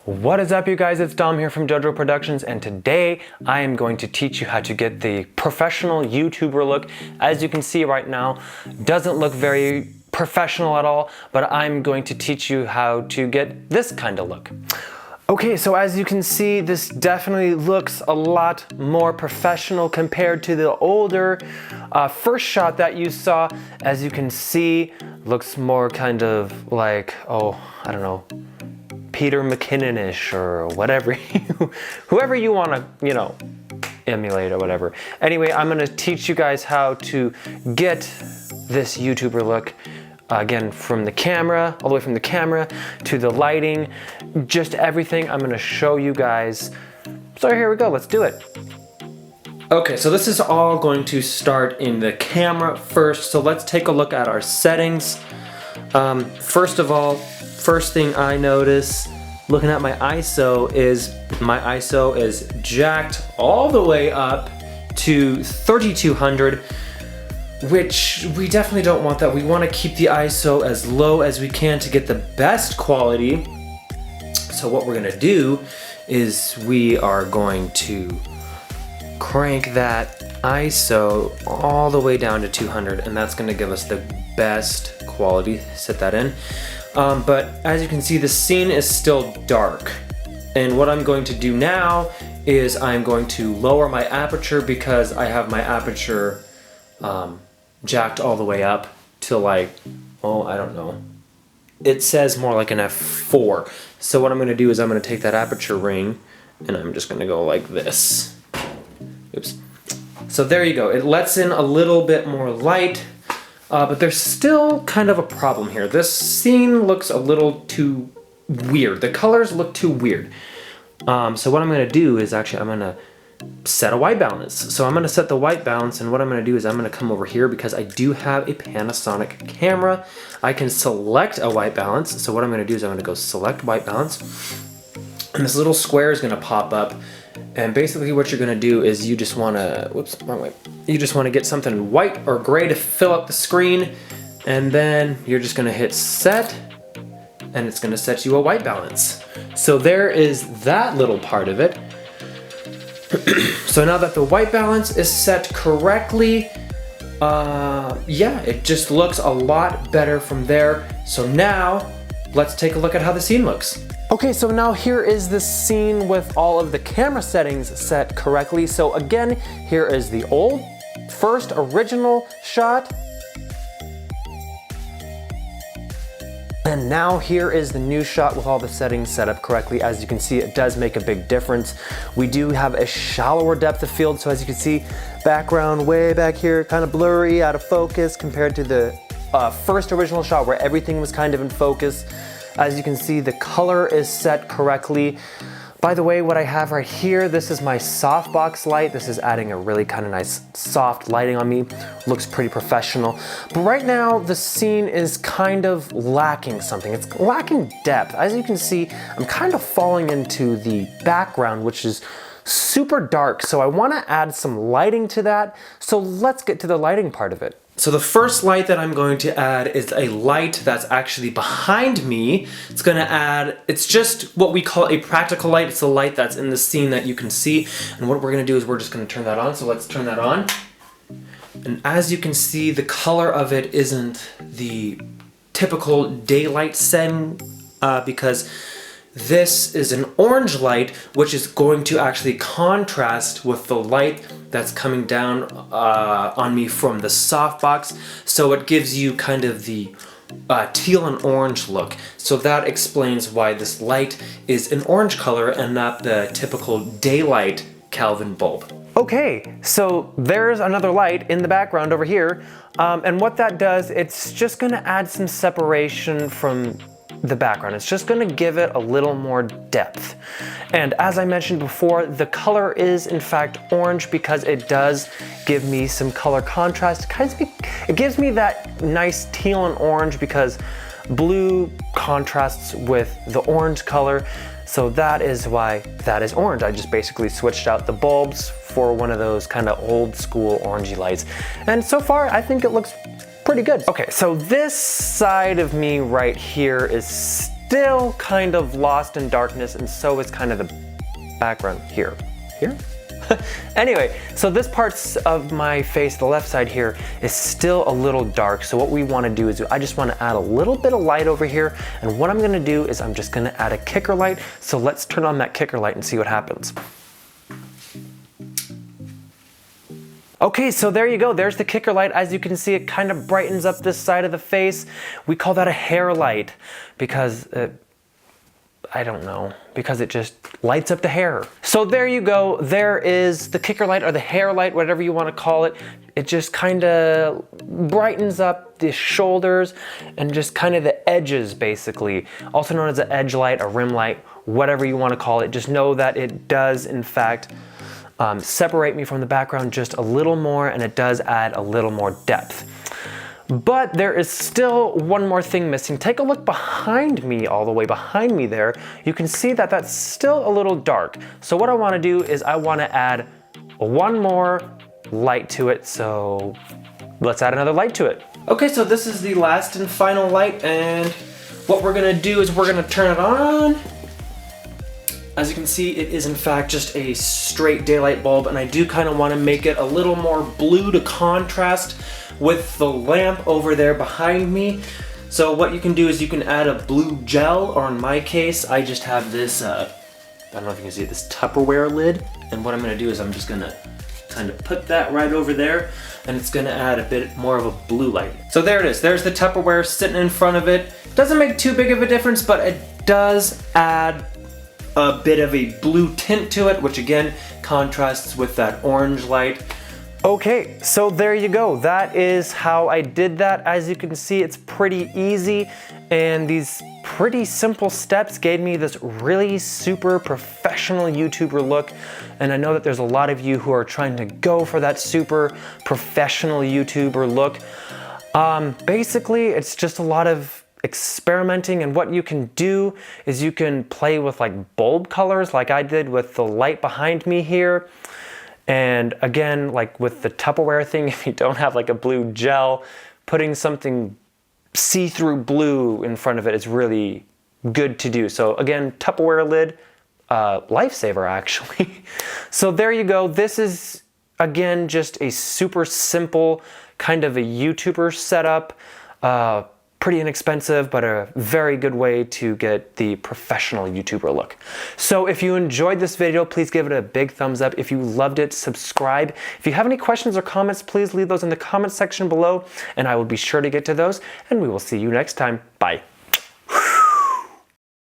What is up, you guys? It's Dom here from JoJo Productions, and today I am going to teach you how to get the professional YouTuber look. As you can see right now, doesn't look very professional at all, but I'm going to teach you how to get this kind of look. Okay, so as you can see, this definitely looks a lot more professional compared to the older first shot that you saw. As you can see, looks more kind of like, oh, I don't know, Peter McKinnon-ish or whatever, whoever you want to, emulate or whatever. Anyway, I'm going to teach you guys how to get this YouTuber look. Again, from the camera, all the way from the camera to the lighting, just everything I'm going to show you guys. So here we go, let's do it. Okay, so this is all going to start in the camera first. So let's take a look at our settings. First of all, first thing I notice looking at my ISO is jacked all the way up to 3200, which we definitely don't want that. We want to keep the ISO as low as we can to get the best quality. So what we're going to do is we are going to crank that ISO all the way down to 200, and that's going to give us the best quality. Set that in. But as you can see, the scene is still dark. And what I'm going to do now is I'm going to lower my aperture, because I have my aperture jacked all the way up to like, oh, I don't know. It says more like an f4. So what I'm going to do is I'm going to take that aperture ring and I'm just going to go like this. Oops. So there you go. It lets in a little bit more light. But there's still kind of a problem here. This scene looks a little too weird. The colors look too weird. So what I'm going to do is actually I'm going to set a white balance. So I'm going to set the white balance, and what I'm going to do is I'm going to come over here, because I do have a Panasonic camera. I can select a white balance. So what I'm going to do is I'm going to go select white balance, and this little square is going to pop up. And basically what you're going to do is you just want to, whoops, wrong way. You just want to get something white or gray to fill up the screen, and then you're just going to hit set, and it's going to set you a white balance. So there is that little part of it. So now that the white balance is set correctly, yeah, it just looks a lot better from there. So now let's take a look at how the scene looks. Okay, so now here is the scene with all of the camera settings set correctly. So again, here is the old first original shot. And now here is the new shot with all the settings set up correctly. As you can see, it does make a big difference. We do have a shallower depth of field. So as you can see, background way back here, kind of blurry, out of focus compared to the first original shot where everything was kind of in focus. As you can see, the color is set correctly. By the way, what I have right here, this is my softbox light. This is adding a really kind of nice soft lighting on me. Looks pretty professional. But right now, the scene is kind of lacking something. It's lacking depth. As you can see, I'm kind of falling into the background, which is super dark. So I want to add some lighting to that. So let's get to the lighting part of it. So the first light that I'm going to add is a light that's actually behind me. It's going to add, it's just what we call a practical light. It's a light that's in the scene that you can see. And what we're going to do is we're just going to turn that on. So let's turn that on. And as you can see, the color of it isn't the typical daylight setting, because this is an orange light, which is going to actually contrast with the light that's coming down on me from the softbox. So it gives you kind of the teal and orange look. So that explains why this light is an orange color and not the typical daylight Kelvin bulb. Okay, so there's another light in the background over here. And what that does, it's just gonna add some separation from the background. It's just going to give it a little more depth. And as I mentioned before, the color is in fact orange because it does give me some color contrast. It gives me that nice teal and orange because blue contrasts with the orange color. So that is why that is orange. I just basically switched out the bulbs for one of those kind of old school orangey lights. And so far, I think it looks pretty good. Okay, so this side of me right here is still kind of lost in darkness, and so is kind of the background here. Anyway, so this part of my face, the left side here, is still a little dark. So what we want to do is I just want to add a little bit of light over here. And what I'm going to do is I'm just going to add a kicker light. So let's turn on that kicker light and see what happens. Okay, so there you go. There's the kicker light. As you can see, it kind of brightens up this side of the face. We call that a hair light because I don't know, because it just lights up the hair. So there you go. There is the kicker light or the hair light, whatever you want to call it. It just kind of brightens up the shoulders and just kind of the edges, basically. Also known as an edge light, a rim light, whatever you want to call it. Just know that it does, in fact, separate me from the background just a little more, and it does add a little more depth. But there is still one more thing missing. Take a look behind me, all the way behind me there. You can see that that's still a little dark. So what I want to do is I want to add one more light to it. So let's add another light to it. Okay, so this is the last and final light, and what we're going to do is we're going to turn it on. As you can see, it is in fact just a straight daylight bulb, and I do kind of want to make it a little more blue to contrast with the lamp over there behind me. So what you can do is you can add a blue gel, or in my case, I just have this, I don't know if you can see it, this Tupperware lid. And what I'm gonna do is I'm just gonna kind of put that right over there, and it's gonna add a bit more of a blue light. So there it is, there's the Tupperware sitting in front of it. Doesn't make too big of a difference, but it does add a bit of a blue tint to it, which again, contrasts with that orange light. Okay, so there you go. That is how I did that. As you can see, it's pretty easy, and these pretty simple steps gave me this really super professional YouTuber look. And I know that there's a lot of you who are trying to go for that super professional YouTuber look. Basically, it's just a lot of experimenting, and what you can do is you can play with like bulb colors like I did with the light behind me here. And again, like with the Tupperware thing, if you don't have like a blue gel, putting something see-through blue in front of it is really good to do. So again, Tupperware lid, lifesaver actually. So there you go. This is again just a super simple kind of a YouTuber setup. Pretty inexpensive, but a very good way to get the professional YouTuber look. So if you enjoyed this video, please give it a big thumbs up. If you loved it, subscribe. If you have any questions or comments, please leave those in the comment section below, and I will be sure to get to those, and we will see you next time. Bye.